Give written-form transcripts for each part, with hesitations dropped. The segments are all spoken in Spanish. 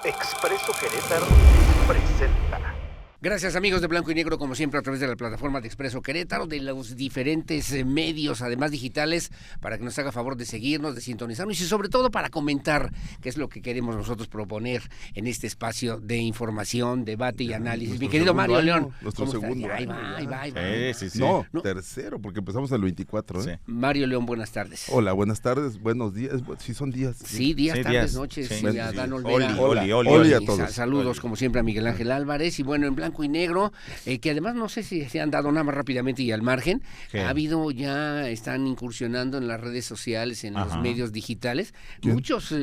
Expreso Querétaro presenta. Gracias amigos de Blanco y Negro, como siempre a través de la plataforma de Expreso Querétaro, de los diferentes medios, además digitales, para que nos haga favor de seguirnos, de sintonizarnos y sobre todo para comentar, que es lo que queremos nosotros proponer en este espacio de información, debate y análisis. Mi querido Mario León. Nuestro segundo año. Ahí va. Sí. No, tercero, porque empezamos el 24, ¿eh? Sí. Mario León, buenas tardes. Hola, buenas tardes, buenos días. Sí, son días. Sí, días, tardes, noches. Sí. A Dan Olvera. Oli a todos. Saludos, como siempre, a Miguel Ángel Álvarez. Y bueno, en Blanco y Negro, que además no sé si se han dado nada más rápidamente y al margen, ha habido ya, están incursionando en las redes sociales, en los medios digitales, muchos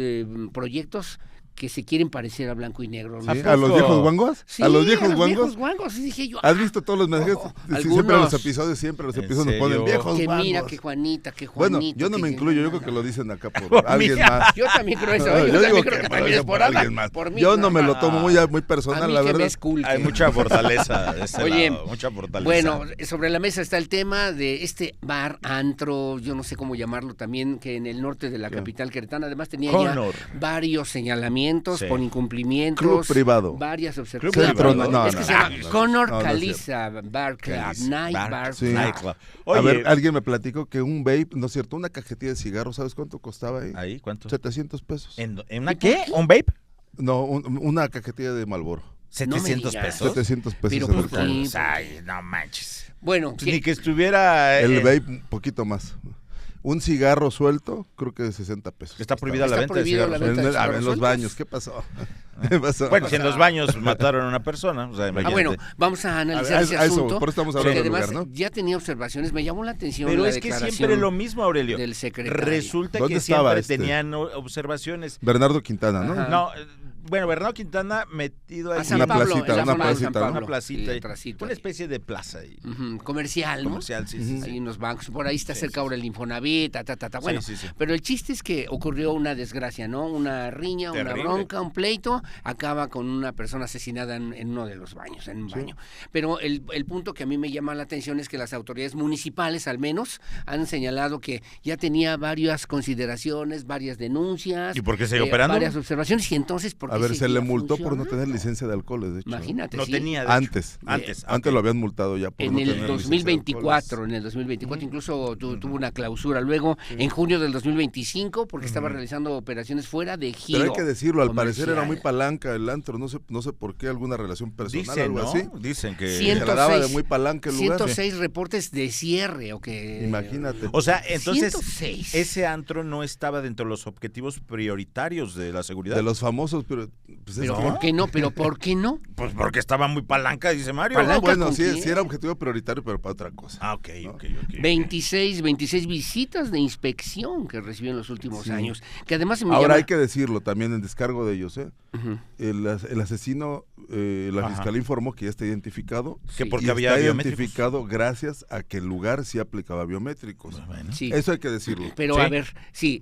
proyectos que se quieren parecer a Blanco y Negro. ¿Sí? ¿A los viejos guangos? Sí, ¿A los viejos guangos? Sí, dije yo. ¿Has visto todos los mensajes? Siempre los episodios nos ponen viejos que guangos. Mira, que Juanita, que Juanito. Bueno, yo no me incluyo, yo creo que lo dicen acá por alguien más. Yo también creo eso, yo también creo que también es por alguien más. Yo no me lo tomo muy personal, la verdad. Hay mucha fortaleza de ese Oye, lado, mucha fortaleza. Bueno, sobre la mesa está el tema de este bar, antro, yo no sé cómo llamarlo también, que en el norte de la capital queretana, además tenía ya varios señalamientos por incumplimientos, Club privado, varias observaciones. Es que se llama Connor Caliza Bar Club, Night Bar Club. Oye, a ver, alguien me platicó que un vape, ¿no es cierto? Una cajetilla de cigarros, ¿sabes cuánto costaba ahí? ¿Ahí? ¿Cuánto? 700 pesos. ¿En una qué? ¿Un vape? No, una cajetilla de Marlboro. ¿700 pesos? 700 pesos. Pero en el pues, ay, no manches. Bueno, ni que estuviera... El vape, un poquito más. Un cigarro suelto, creo que de 60 pesos. Está prohibida la venta de cigarros. En los baños, ¿qué pasó? Bueno, si en los baños mataron a una persona, o sea, imagínate. Bueno, vamos a analizar ese asunto. Por eso estamos hablando del además, lugar, ¿no? Ya tenía observaciones, me llamó la atención. Pero la es que siempre lo mismo, Aurelio. Del secretario. Resulta que siempre tenían observaciones. Bernardo Quintana, ¿no? Ajá. No, bueno, Bernardo Quintana metido ahí. Una placita, una especie de plaza ahí. Comercial, ¿no? Comercial, sí. Ahí en los bancos, por ahí está cerca ahora el Infonavit, Bueno, pero el chiste es que ocurrió una desgracia, ¿no? Una riña, una bronca, un pleito, acaba con una persona asesinada en uno de los baños, en un baño. Pero el punto que a mí me llama la atención es que las autoridades municipales, al menos, han señalado que ya tenía varias consideraciones, varias denuncias. ¿Y por qué sigue operando? Varias observaciones, y entonces, ¿por qué? A ver, se le multó por no tener licencia de alcoholes, de hecho. Imagínate, no tenía, antes lo habían multado ya por en no el tener 2024, en el 2024 incluso tuvo una clausura. Luego, en junio del 2025, porque estaba realizando operaciones fuera de giro. Pero hay que decirlo, al comercial. parecer era muy palanca el antro, no sé por qué, alguna relación personal, dicen, algo ¿no? así. Dicen que 106, se la daba de muy palanca el lugar. 106 reportes de cierre, o que... Imagínate. O sea, entonces, 106. ese antro no estaba dentro de los objetivos prioritarios de la seguridad. De los famosos, pero... Pues ¿Pero por qué no? Pues porque estaba muy palanca, dice Mario. Bueno, sí era objetivo prioritario, pero para otra cosa. Ah, ok. 26 visitas de inspección que recibió en los últimos años, que además Ahora hay que decirlo también en descargo de ellos, el asesino, la fiscalía informó que ya está identificado. Que porque y había está biométricos. Identificado gracias a que el lugar sí aplicaba biométricos. Sí. Eso hay que decirlo. Pero a ver,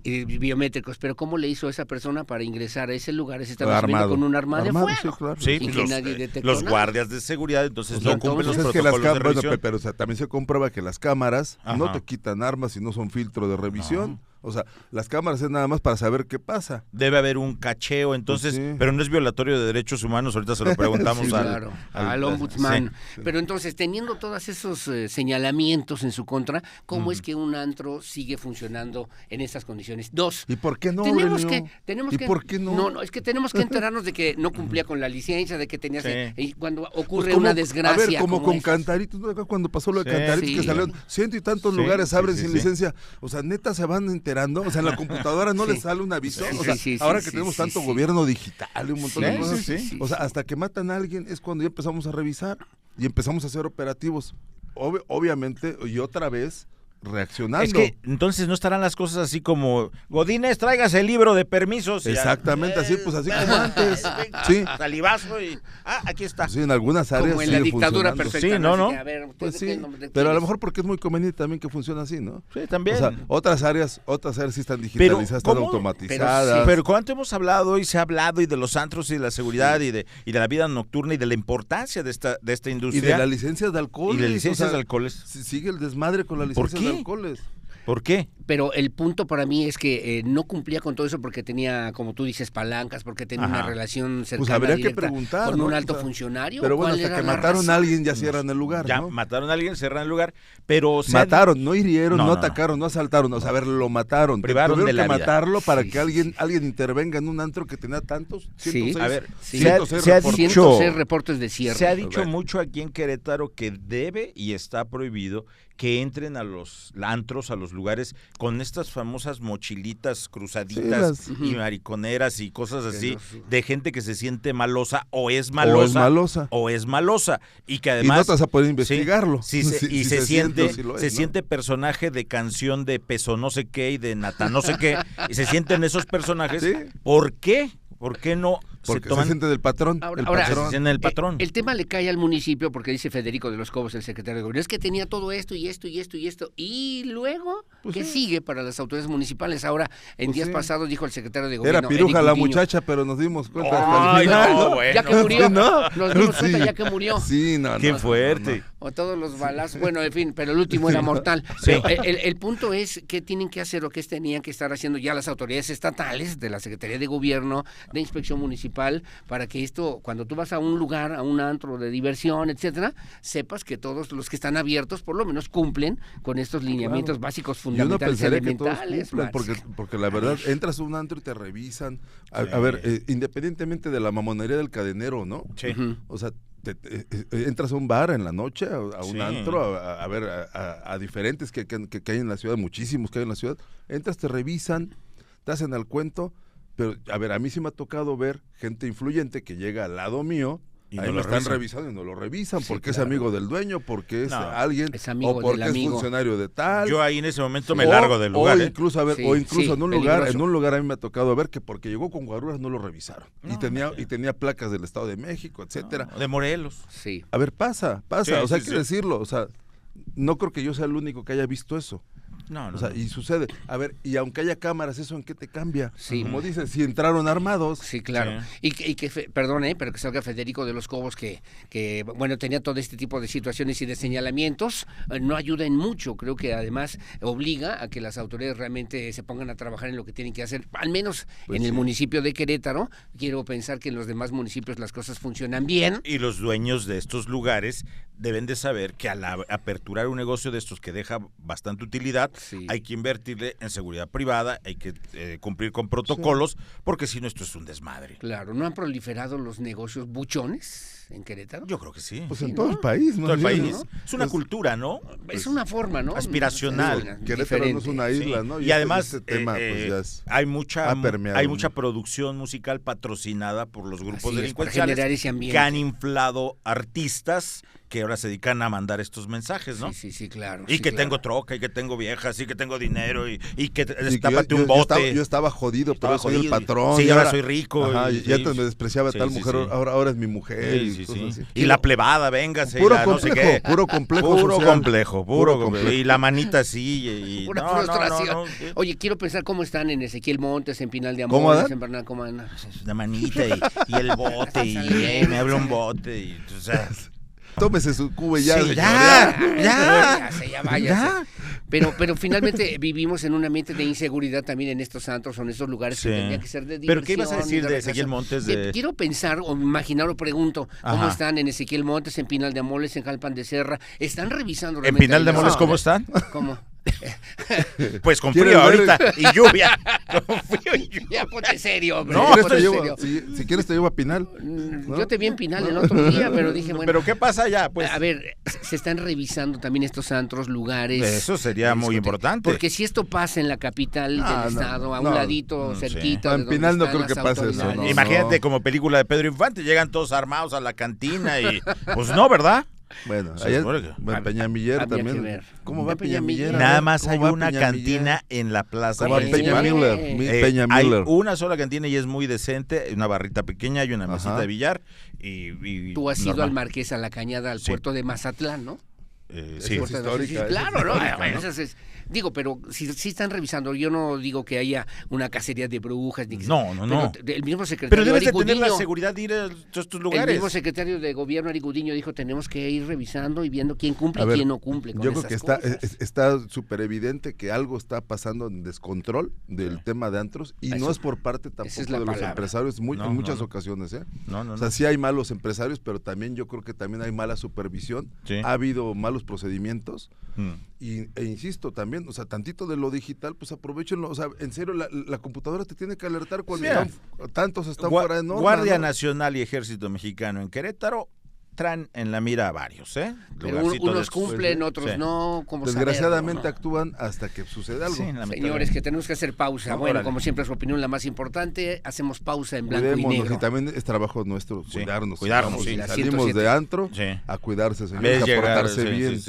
biométricos, pero ¿cómo le hizo esa persona para ingresar a ese lugar, ese establecimiento con un arma de fuego? Sí, claro. Sí, y que nadie detectó los nada. guardias de seguridad, entonces no cumplen los Entonces protocolos de revisión. Bueno, pero o sea, también se comprueba que las cámaras no te quitan armas si no son filtro de revisión. No. O sea, las cámaras es nada más para saber qué pasa. Debe haber un cacheo, entonces, pero no es violatorio de derechos humanos, ahorita se lo preguntamos al ombudsman. Sí. Pero entonces, teniendo todos esos señalamientos en su contra, ¿cómo es que un antro sigue funcionando en estas condiciones? Dos. ¿Y por qué no? ¿Por qué no? No, es que tenemos que enterarnos de que no cumplía con la licencia, de que tenía y cuando ocurre una desgracia. A ver, como con Cantaritos, ¿no? Cuando pasó lo de Cantaritos, que salieron 100 y tantos lugares abren sin licencia. O sea, neta se van enterando. O sea, en la computadora no les sale un aviso. O sea, ahora que tenemos tanto gobierno digital y un montón de cosas. O sea, hasta que matan a alguien es cuando ya empezamos a revisar y empezamos a hacer operativos. Obviamente, y otra vez, reaccionando. Es que entonces no estarán las cosas así como Godínez, tráigase el libro de permisos. Exactamente, así como antes. Sí. Salivazo y aquí está. Sí, en algunas áreas como en la dictadura perfecta. Sí, ¿no? Pues sí, pero a lo mejor porque es muy conveniente también que funcione así, ¿no? Sí, también. O sea, otras áreas sí están digitalizadas, están automatizadas. Pero ¿cuánto hemos hablado y se ha hablado y de los antros y de la seguridad y de la vida nocturna y de la importancia de esta industria? Y de las licencias de alcohol. Y de licencias de alcoholes. Sigue el desmadre con la licencia de alcoholes. ¿Por qué? Pero el punto para mí es que no cumplía con todo eso porque tenía, como tú dices, palancas, porque tenía una relación cercana, pues habría directa que preguntar, con un alto funcionario. Pero bueno, hasta que mataron a alguien ya cierran el lugar, ya mataron a alguien, cierran el lugar, pero... Mataron, no hirieron, no atacaron, no asaltaron, o sea, a ver, lo mataron. Privaron tuvieron de la que vida. Matarlo para que alguien intervenga en un antro que tenía tantos, 106, a ver, 106 reportes de cierre. Se ha dicho mucho aquí en Querétaro que debe y está prohibido que entren a los antros, a los lugares, con estas famosas mochilitas cruzaditas y mariconeras y cosas así, de gente que se siente malosa o es malosa. Y que además... Y no te vas a poder investigarlo. Se siente personaje de canción de Peso no sé qué y de Nata no sé qué, y se sienten esos personajes. ¿Sí? ¿Por qué? ¿Por qué no Porque se siente del patrón. El tema le cae al municipio porque dice Federico de los Cobos, el secretario de Gobierno, es que tenía todo esto y esto y esto y esto. Y luego, ¿qué sigue para las autoridades municipales? Ahora, en días pasados dijo el secretario de Gobierno. Era piruja la muchacha, pero nos dimos cuenta hasta el final. Bueno. Ya que murió. Nos dimos cuenta ya que murió. Sí, Qué fuerte. O todos los balazos, bueno, en fin, pero el último era mortal. Sí. El punto es qué tienen que hacer o qué tenían que estar haciendo ya las autoridades estatales de la Secretaría de Gobierno, de Inspección Municipal, para que esto, cuando tú vas a un lugar, a un antro de diversión, etcétera, sepas que todos los que están abiertos por lo menos cumplen con estos lineamientos básicos fundamentales, elementales. Porque la verdad, entras a un antro y te revisan. A ver, independientemente de la mamonería del cadenero, ¿no? Sí. O sea, entras a un bar en la noche, a un antro, a ver, a diferentes que hay en la ciudad, muchísimos que hay en la ciudad, entras, te revisan, te hacen al cuento, pero a ver, a mí sí me ha tocado ver gente influyente que llega al lado mío, y ahí no lo están revisando y no lo revisan, porque es amigo del dueño, porque es alguien, es amigo o porque es funcionario de tal. Yo ahí en ese momento me largo del lugar. O incluso, en un lugar a mí me ha tocado ver que porque llegó con guaruras no lo revisaron. Y tenía placas del Estado de México, etcétera. De Morelos. Sí. A ver, pasa. O sea, hay que decirlo. O sea, no creo que yo sea el único que haya visto eso. No. O sea, y sucede. A ver, y aunque haya cámaras, ¿eso en qué te cambia? Sí. Como dices, si entraron armados. Sí, claro. Sí. Y que perdone, pero que salga Federico de los Cobos que bueno, tenía todo este tipo de situaciones y de señalamientos, no ayuda en mucho. Creo que además obliga a que las autoridades realmente se pongan a trabajar en lo que tienen que hacer, al menos en el municipio de Querétaro. Quiero pensar que en los demás municipios las cosas funcionan bien. Y los dueños de estos lugares deben de saber que al aperturar un negocio de estos que deja bastante utilidad, hay que invertirle en seguridad privada, hay que cumplir con protocolos, porque si no esto es un desmadre. Claro, ¿no han proliferado los negocios buchones en Querétaro? Yo creo que sí. Pues en todo el país, ¿no? Todo el país. ¿No? Es una cultura, ¿no? Es una forma, ¿no? Aspiracional. Querétaro no es una isla, ¿no? Y además tema, pues ya es, hay mucha producción musical patrocinada por los grupos delincuenciales que han inflado artistas que ahora se dedican a mandar estos mensajes, ¿no? Sí, claro. Y que tengo troca, y que tengo viejas, y que tengo dinero, y que destápate un bote. Yo estaba jodido, pero soy el patrón. Sí, ahora soy rico. Ajá, y antes me despreciaba tal mujer, ahora es mi mujer. Y la plebada, véngase. Puro complejo, no sé qué. Puro complejo Puro complejo. Y la manita así. Pura frustración. No. Oye, quiero pensar cómo están en Ezequiel Montes, en Pinal de Amores, en Bernal, ¿cómo andan? La manita y el bote, y me habla un bote, y o sea... Tómese su cubo y ya. Sí, ya, váyase. Pero finalmente vivimos en un ambiente de inseguridad también en estos antros o en estos lugares que tendrían que ser de diversión. ¿Pero qué ibas a decir de Ezequiel Montes? Quiero pensar o imaginar o pregunto cómo están en Ezequiel Montes, en Pinal de Amoles, en Jalpan de Serra. ¿Están revisando realmente? ¿En Pinal de Amoles cómo están? ¿Cómo? Pues con frío ahorita y lluvia. Con frío y lluvia, ponte serio, hombre. No, si quieres te llevo a Pinal. ¿No? Yo te vi en Pinal el otro día, pero dije, bueno. ¿Pero qué pasa allá? Pues? A ver, se están revisando también estos antros, lugares. Eso sería muy importante. Porque si esto pasa en la capital del estado, a un ladito, cerquita. En Pinal no creo que pase eso. Imagínate como película de Pedro Infante, llegan todos armados a la cantina y pues no, ¿verdad? Bueno, allá en Peñamiller también. ¿Cómo va Peñamiller? Nada más hay una cantina en la plaza. Peñamiller. Hay una sola cantina y es muy decente, una barrita pequeña y una mesita de billar. Y tú has ido al Marqués, a la Cañada, al puerto de Mazatlán, ¿no? Sí, es histórica. Claro, ¿no? Digo, pero si están revisando, yo no digo que haya una cacería de brujas. Ni que no. El mismo secretario Pero debes de tener la seguridad de ir a todos estos lugares. El mismo secretario de gobierno, Ari Gudiño, dijo, tenemos que ir revisando y viendo quién cumple y quién no cumple con yo creo que está súper evidente que algo está pasando en descontrol del tema de antros y no es por parte tampoco de los empresarios en muchas ocasiones. O sea, sí hay malos empresarios, pero también yo creo que también hay mala supervisión. Sí. Ha habido malos procedimientos e insisto también, o sea, tantito de lo digital, pues aprovechenlo. O sea, en serio, la computadora te tiene que alertar cuando tantos están fuera de norma. Guardia Nacional y Ejército Mexicano en Querétaro traen en la mira a varios, Pero unos cumplen, otros no. Desgraciadamente actúan hasta que sucede algo. Sí, señores, que tenemos que hacer pausa. Bueno, como siempre, su opinión la más importante. Hacemos pausa en blanco y negro. Y también es trabajo nuestro cuidarnos. Sí. Salimos de antro a cuidarse, señores, a portarse bien.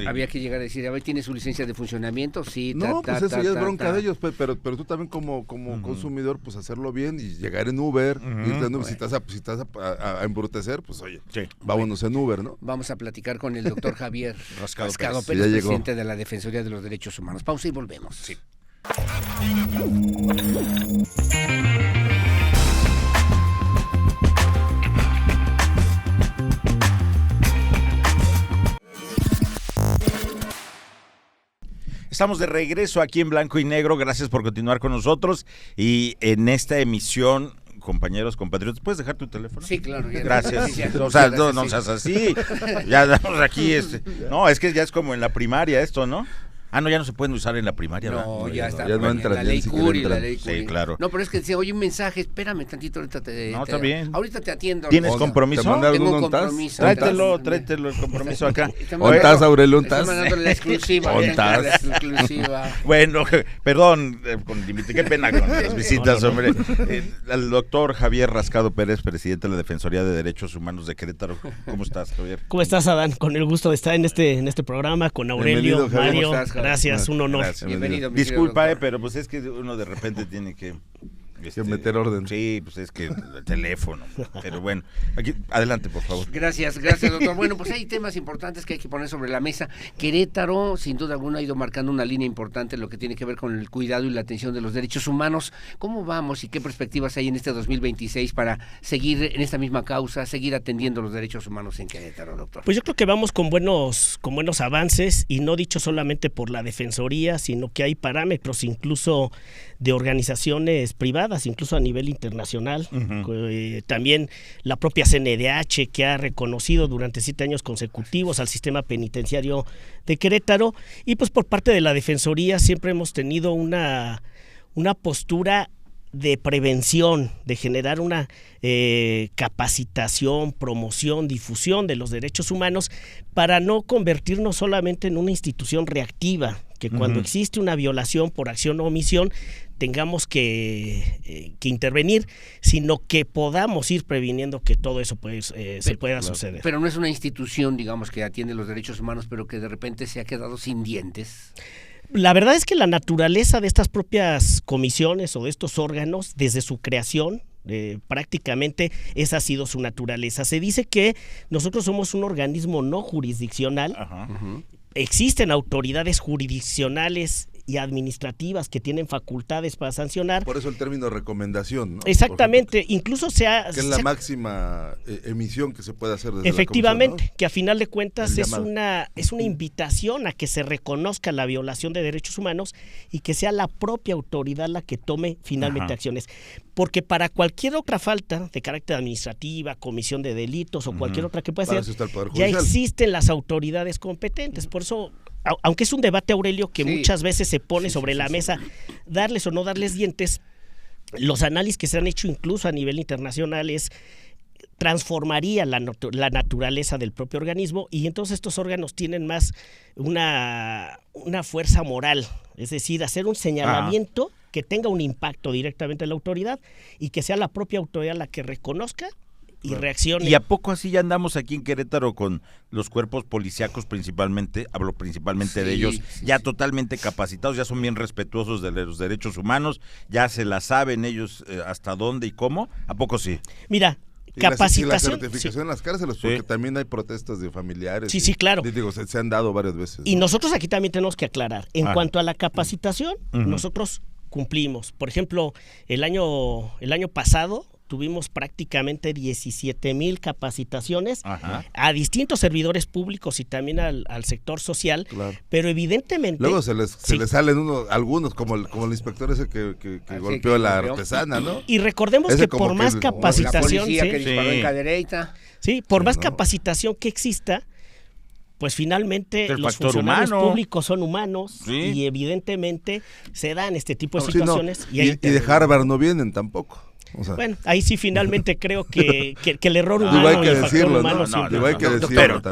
Había que llegar a decir, a ver, ¿tiene su licencia de funcionamiento? Sí. No, pues eso ya es bronca de ellos, pero tú también como consumidor, pues hacerlo bien y llegar en Uber, si estás a embrutecer, pues oye, vámonos en Uber, ¿no? Vamos a platicar con el doctor Javier Rascado Pérez, presidente de la Defensoría de los Derechos Humanos. Pausa y volvemos. Sí. Estamos de regreso aquí en Blanco y Negro. Gracias por continuar con nosotros. Y en esta emisión, compañeros, compatriotas, ¿puedes dejar tu teléfono? Sí, claro. Gracias. O sea, no seas así. Ya damos aquí. No, es que ya es como en la primaria esto, ¿no? Ah, no, ya no se pueden usar en la primaria, ¿verdad? No, ya está. Ya no entra la ley Curi, Sí, claro. No, pero es que decía, oye, un mensaje, espérame tantito, ahorita está bien. Ahorita te atiendo. ¿Tienes compromiso? Tengo un compromiso. Tráetelo el compromiso acá. ¿Ontas, Aurelio? ¿Ontas? Estamos mandando la exclusiva. Bueno, perdón, qué pena con las visitas, hombre. Al doctor Javier Rascado Pérez, presidente de la Defensoría de Derechos Humanos de Querétaro. ¿Cómo estás, Javier? ¿Cómo estás, Adán? Con el gusto de estar en este programa con Aurelio, Mario. Gracias, un honor. Gracias, bienvenido. Disculpa, pero pues es que uno de repente tiene que meter orden. Sí, pues es que el teléfono. Pero bueno, aquí, adelante, por favor. Gracias, doctor. Bueno, pues hay temas importantes que hay que poner sobre la mesa. Querétaro, sin duda alguna, ha ido marcando una línea importante en lo que tiene que ver con el cuidado y la atención de los derechos humanos. ¿Cómo vamos y qué perspectivas hay en este 2026 para seguir en esta misma causa, seguir atendiendo los derechos humanos en Querétaro, doctor? Pues yo creo que vamos con buenos avances, y no dicho solamente por la Defensoría, sino que hay parámetros incluso de organizaciones privadas, incluso a nivel internacional. También la propia CNDH, que ha reconocido durante 7 años consecutivos al sistema penitenciario de Querétaro, y pues por parte de la Defensoría siempre hemos tenido una postura de prevención, de generar una capacitación, promoción, difusión de los derechos humanos, para no convertirnos solamente en una institución reactiva, que cuando existe una violación por acción o omisión tengamos que intervenir, sino que podamos ir previniendo que todo eso se pueda suceder. Pero no es una institución, digamos, que atiende los derechos humanos, pero que de repente se ha quedado sin dientes. La verdad es que la naturaleza de estas propias comisiones o de estos órganos, desde su creación, prácticamente esa ha sido su naturaleza. Se dice que nosotros somos un organismo no jurisdiccional. Existen autoridades jurisdiccionales y administrativas que tienen facultades para sancionar. Por eso el término recomendación, ¿no? Exactamente, incluso que es la máxima emisión que se puede hacer desde efectivamente, la comisión, ¿no? Que a final de cuentas es una invitación a que se reconozca la violación de derechos humanos y que sea la propia autoridad la que tome finalmente acciones. Porque para cualquier otra falta de carácter administrativa, comisión de delitos o cualquier otra que pueda ser, ya existen las autoridades competentes. Por eso, aunque es un debate, Aurelio, que muchas veces se pone sobre la mesa, darles o no darles dientes, los análisis que se han hecho incluso a nivel internacional transformaría la naturaleza del propio organismo, y entonces estos órganos tienen más una fuerza moral, es decir, hacer un señalamiento que tenga un impacto directamente en la autoridad y que sea la propia autoridad la que reconozca y reaccione. ¿Y a poco así ya andamos aquí en Querétaro con los cuerpos policíacos hablo principalmente de ellos, ya totalmente capacitados, ya son bien respetuosos de los derechos humanos, ya se la saben ellos hasta dónde y cómo? ¿A poco sí? Mira, capacitación. La certificación en las cárceles, porque también hay protestas de familiares. Sí, claro. Digo, se han dado varias veces. Y nosotros aquí también tenemos que aclarar. En cuanto a la capacitación, nosotros cumplimos. Por ejemplo, el año pasado tuvimos prácticamente 17,000 capacitaciones a distintos servidores públicos y también al sector social, pero evidentemente... Luego se les salen algunos, como el inspector ese que golpeó a la artesana, ¿no? Y recordemos que por más capacitación... La policía que disparó en Cadereyta. Sí, por más capacitación que exista, pues finalmente los funcionarios públicos son humanos y evidentemente se dan este tipo de situaciones. Y de Harvard no vienen tampoco. O sea, bueno, ahí sí finalmente creo que el error humano hay que decirlo,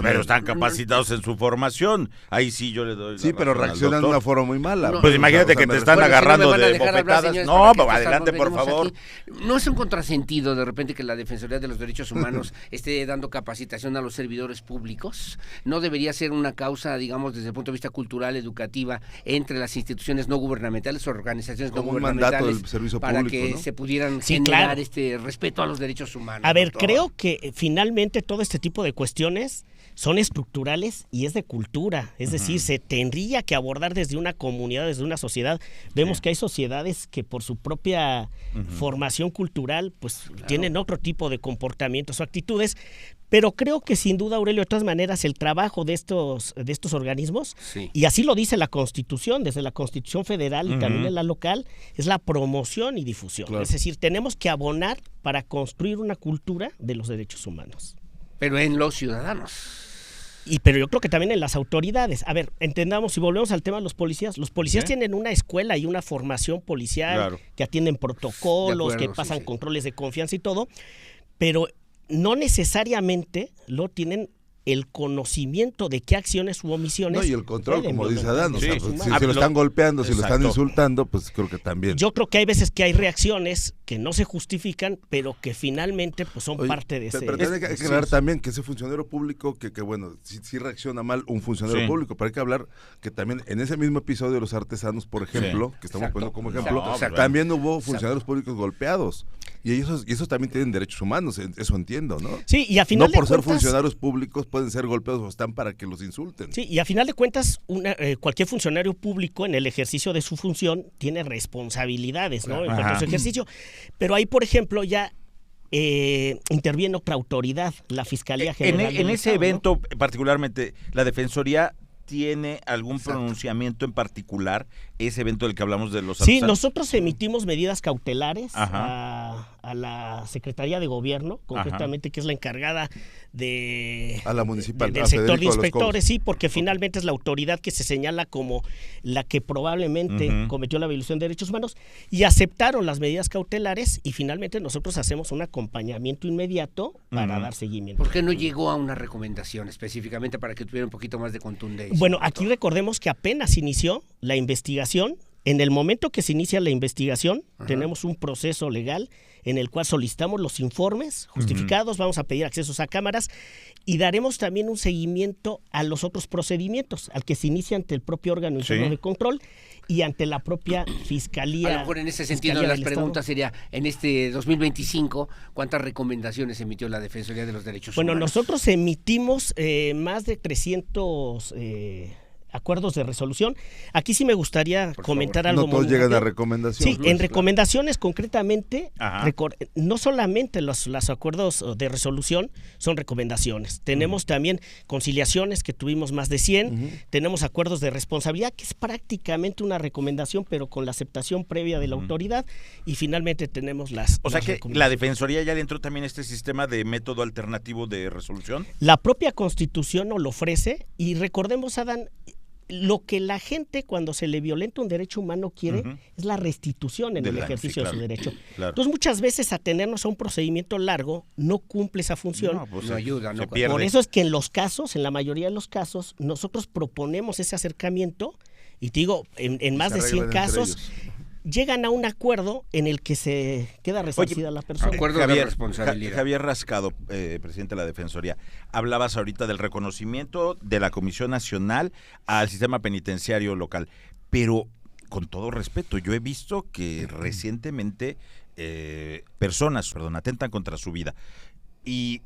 pero están capacitados en su formación. Ahí sí yo le doy. Sí, pero reaccionan de una forma muy mala. Pues imagínate que te están agarrando de bofetadas. No, adelante, por favor. No es un contrasentido de repente que la Defensoría de los Derechos Humanos esté dando capacitación a los servidores públicos. No debería ser una causa, digamos, desde el punto de vista cultural, educativa, entre las instituciones no gubernamentales o organizaciones no gubernamentales, un mandato del servicio para público, que se pudieran generar este respeto a los derechos humanos. A ver, creo que finalmente todo este tipo de cuestiones son estructurales y es de cultura, es decir, se tendría que abordar desde una comunidad, desde una sociedad. Vemos que hay sociedades que por su propia formación cultural pues tienen otro tipo de comportamientos o actitudes, pero creo que sin duda, Aurelio, de todas maneras el trabajo de estos organismos, y así lo dice la Constitución, desde la Constitución Federal y también en la local, es la promoción y difusión. Es decir, tenemos que abonar para construir una cultura de los derechos humanos. Pero en los ciudadanos. Pero yo creo que también en las autoridades. A ver, entendamos, si volvemos al tema de los policías tienen una escuela y una formación policial, que atienden protocolos, que pasan controles de confianza y todo, pero no necesariamente lo tienen el conocimiento de qué acciones u omisiones. No, y el control, como dice Adán, si lo están golpeando, si lo están insultando, pues creo que también. Yo creo que hay veces que hay reacciones que no se justifican, pero que finalmente pues son parte de ese... Pero hay que aclarar también que ese funcionario público, que bueno, sí reacciona mal un funcionario público, pero hay que hablar que también en ese mismo episodio de los artesanos, por ejemplo, que estamos poniendo como ejemplo, también hubo funcionarios públicos golpeados. Y esos también tienen derechos humanos, eso entiendo, ¿no? Sí, y a final de cuentas... No por ser funcionarios públicos pueden ser golpeados o están para que los insulten. Sí, y a final de cuentas, cualquier funcionario público en el ejercicio de su función tiene responsabilidades, ¿no? En cuanto a su ejercicio. Pero ahí, por ejemplo, ya interviene otra autoridad, la Fiscalía General del en ese Estado, evento, ¿no? Particularmente, la Defensoría ¿tiene algún pronunciamiento en particular, ese evento del que hablamos de los artesanos? Sí, nosotros emitimos medidas cautelares a la Secretaría de Gobierno, concretamente, que es la encargada a la municipal, del sector de inspectores, sí, porque finalmente es la autoridad que se señala como la que probablemente cometió la violación de derechos humanos, y aceptaron las medidas cautelares y finalmente nosotros hacemos un acompañamiento inmediato para dar seguimiento. ¿Por qué no llegó a una recomendación específicamente para que tuviera un poquito más de contundencia? Bueno, aquí recordemos que apenas inició la investigación. En el momento que se inicia la investigación, tenemos un proceso legal en el cual solicitamos los informes justificados, vamos a pedir accesos a cámaras y daremos también un seguimiento a los otros procedimientos, al que se inicia ante el propio órgano interno de control y ante la propia Fiscalía. A lo mejor en ese sentido las preguntas sería, en este 2025, ¿cuántas recomendaciones emitió la Defensoría de los Derechos Humanos? Bueno, nosotros emitimos más de 300 acuerdos de resolución. Aquí sí me gustaría comentar algo. No todos llegan a recomendaciones. Sí, en recomendaciones concretamente, no solamente los acuerdos de resolución son recomendaciones. Tenemos también conciliaciones, que tuvimos más de 100. Tenemos acuerdos de responsabilidad, que es prácticamente una recomendación, pero con la aceptación previa de la autoridad. Y finalmente tenemos las... O sea que la Defensoría ya le entró también este sistema de método alternativo de resolución. La propia Constitución nos lo ofrece y recordemos, Adán, lo que la gente cuando se le violenta un derecho humano quiere es la restitución en el ejercicio de su derecho. Entonces muchas veces atenernos a un procedimiento largo no cumple esa función. No ayuda, no pierde. Por eso es que en la mayoría de los casos, nosotros proponemos ese acercamiento y te digo, en más de 100 casos llegan a un acuerdo en el que se queda resarcida la persona. Acuerdo de responsabilidad. Javier Rascado, presidente de la Defensoría, hablabas ahorita del reconocimiento de la Comisión Nacional al sistema penitenciario local, pero con todo respeto, yo he visto que recientemente personas, atentan contra su vida. y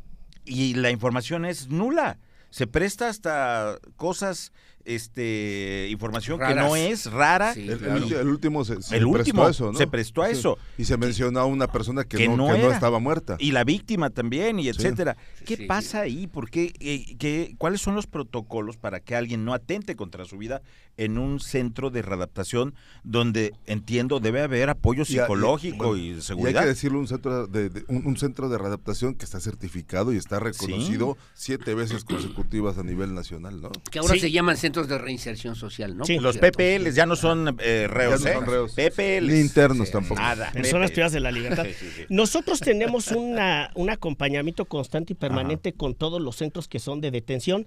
la información es nula. Se presta hasta cosas, información raras, que no es rara. Sí, el último se prestó a eso, ¿no? Se prestó a eso. Y se mencionó a una persona que no estaba muerta. Y la víctima también, y etcétera. ¿Qué pasa ahí? ¿Por qué? ¿Cuáles son los protocolos para que alguien no atente contra su vida en un centro de readaptación donde, entiendo, debe haber apoyo psicológico y seguridad? Y hay que decirlo, un centro de readaptación que está certificado y está reconocido 7 veces consecutivas a nivel nacional, ¿no? Que ahora se llaman centros de reinserción social, ¿no? Sí, los PPLs ya no son reos, ya no son reos. PPLs. Ni internos tampoco. Nada. Personas privadas de la libertad. Sí. Nosotros tenemos un acompañamiento constante y permanente con todos los centros que son de detención.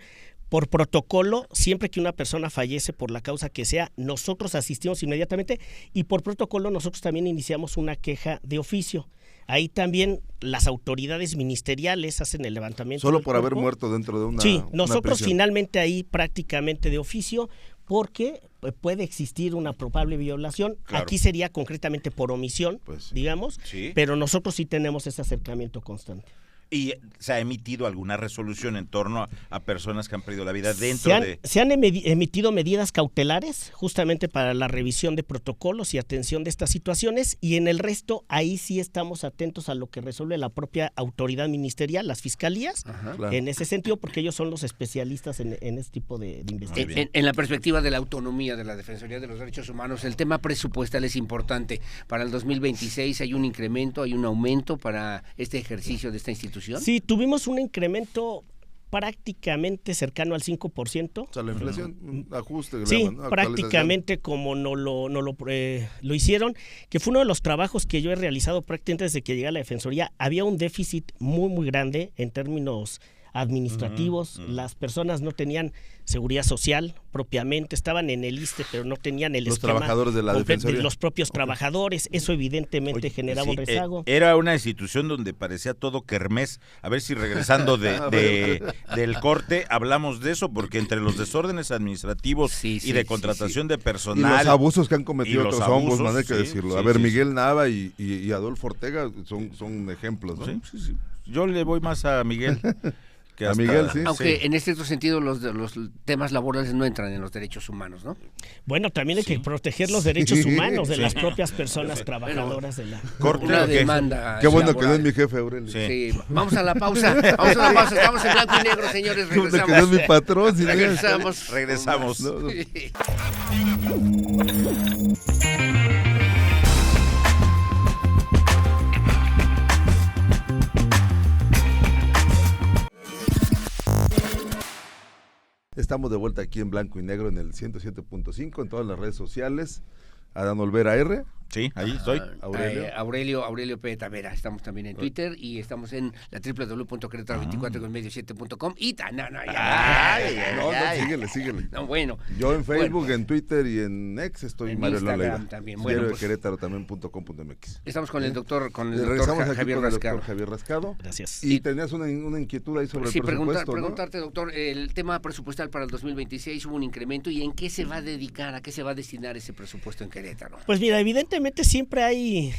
Por protocolo, siempre que una persona fallece por la causa que sea, nosotros asistimos inmediatamente y por protocolo nosotros también iniciamos una queja de oficio. Ahí también las autoridades ministeriales hacen el levantamiento. Solo por haber muerto dentro de una Sí, nosotros prisión. Finalmente ahí prácticamente de oficio, porque puede existir una probable violación. Claro. Aquí sería concretamente por omisión, digamos, pero nosotros sí tenemos ese acercamiento constante. ¿Y se ha emitido alguna resolución en torno a personas que han perdido la vida dentro Se han emitido medidas cautelares justamente para la revisión de protocolos y atención de estas situaciones, y en el resto ahí sí estamos atentos a lo que resuelve la propia autoridad ministerial, las fiscalías, en ese sentido, porque ellos son los especialistas en este tipo de investigación. En la perspectiva de la autonomía de la Defensoría de los Derechos Humanos, el tema presupuestal es importante. Para el 2026 hay un incremento, hay un aumento para este ejercicio de esta institución. Sí, tuvimos un incremento prácticamente cercano al 5%. O sea, la inflación, ajuste. Sí, prácticamente como no lo hicieron, que fue uno de los trabajos que yo he realizado prácticamente desde que llegué a la Defensoría. Había un déficit muy, muy grande en términos administrativos, las personas no tenían seguridad social propiamente, estaban en el ISSSTE, pero no tenían el esquema. Los trabajadores de la Defensoría. Los propios trabajadores, eso evidentemente generaba un rezago. Era una institución donde parecía todo kermés. A ver si regresando del corte hablamos de eso, porque entre los desórdenes administrativos y de contratación de personal. Y los abusos que han cometido otros ombudsman, hay que decirlo. A ver, Miguel Nava y Adolfo Ortega son ejemplos, ¿no? Sí. Yo le voy más a Miguel. A Miguel, sí. Aunque en este otro sentido los temas laborales no entran en los derechos humanos, ¿no? Bueno, también hay que proteger los derechos humanos de las propias personas trabajadoras de la... Una demanda. Qué bueno que no es mi jefe, Aurelio. Sí. Vamos a la pausa. Estamos en blanco y negro, señores. Regresamos. Que no es mi patrón. Regresamos. No. Estamos de vuelta aquí en Blanco y Negro en el 107.5, en todas las redes sociales. Adán Olvera R. Sí, ahí estoy. Aurelio P. Tavera. Estamos también en Twitter y estamos en la www.queretaro24.medio7.com y síguele. No, bueno. Yo en Facebook, en Twitter y en X estoy en Mario Instagram Leiva. También. Bueno, de Querétaro también.com.mx. Estamos con el doctor Javier Rascado. Gracias. Y tenías una inquietud ahí sobre el presupuesto, preguntarte, doctor, el tema presupuestal para el 2026 hubo un incremento, ¿y en qué se va a dedicar, a qué se va a destinar ese presupuesto en Querétaro? Pues mira, evidentemente siempre hay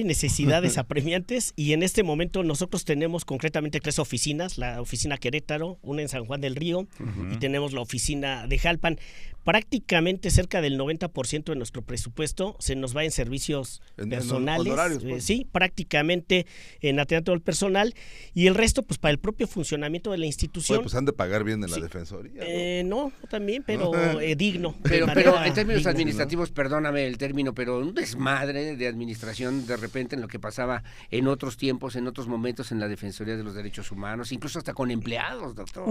necesidades apremiantes, y en este momento nosotros tenemos concretamente 3 oficinas: la oficina Querétaro, una en San Juan del Río y tenemos la oficina de Jalpan. Prácticamente cerca del 90% de nuestro presupuesto se nos va en servicios personales, en honorarios, pues. Sí, prácticamente en atender todo el personal, y el resto pues para el propio funcionamiento de la institución. Oye, pues han de pagar bien en la Defensoría, ¿no? No, también, pero digno. Pero en términos administrativos, perdóname el término, pero un desmadre de administración de repente en lo que pasaba en otros tiempos, en otros momentos en la Defensoría de los Derechos Humanos, incluso hasta con empleados, doctor.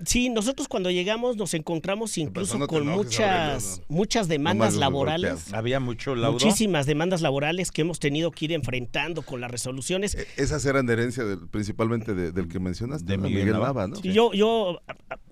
Sí, nosotros cuando llegamos nos encontramos incluso con muchas demandas laborales. Había mucho laudo. Muchísimas demandas laborales que hemos tenido que ir enfrentando con las resoluciones. Esas eran de herencia principalmente del que mencionaste, de Miguel Nava, ¿no? Sí. Yo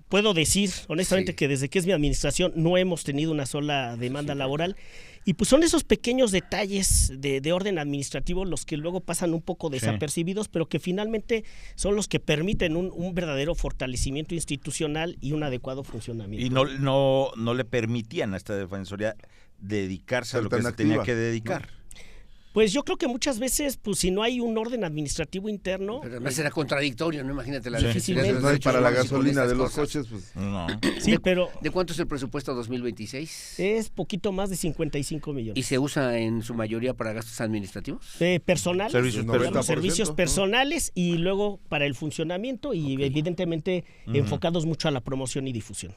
puedo decir honestamente que desde que es mi administración no hemos tenido una sola demanda laboral. Y pues son esos pequeños detalles de orden administrativo los que luego pasan un poco desapercibidos, pero que finalmente son los que permiten un verdadero fortalecimiento institucional y un adecuado funcionamiento. Y no le permitían a esta Defensoría dedicarse a lo que se tenía que dedicar. Pues yo creo que muchas veces, pues si no hay un orden administrativo interno... Pero además será contradictorio, ¿no? Imagínate la difícilmente. No hay para la gasolina de los coches, pues... No. Sí, pero... ¿De cuánto es el presupuesto 2026? Es poquito más de 55 millones. ¿Y se usa en su mayoría para gastos administrativos? Personales, servicios personales y luego para el funcionamiento y evidentemente enfocados mucho a la promoción y difusión.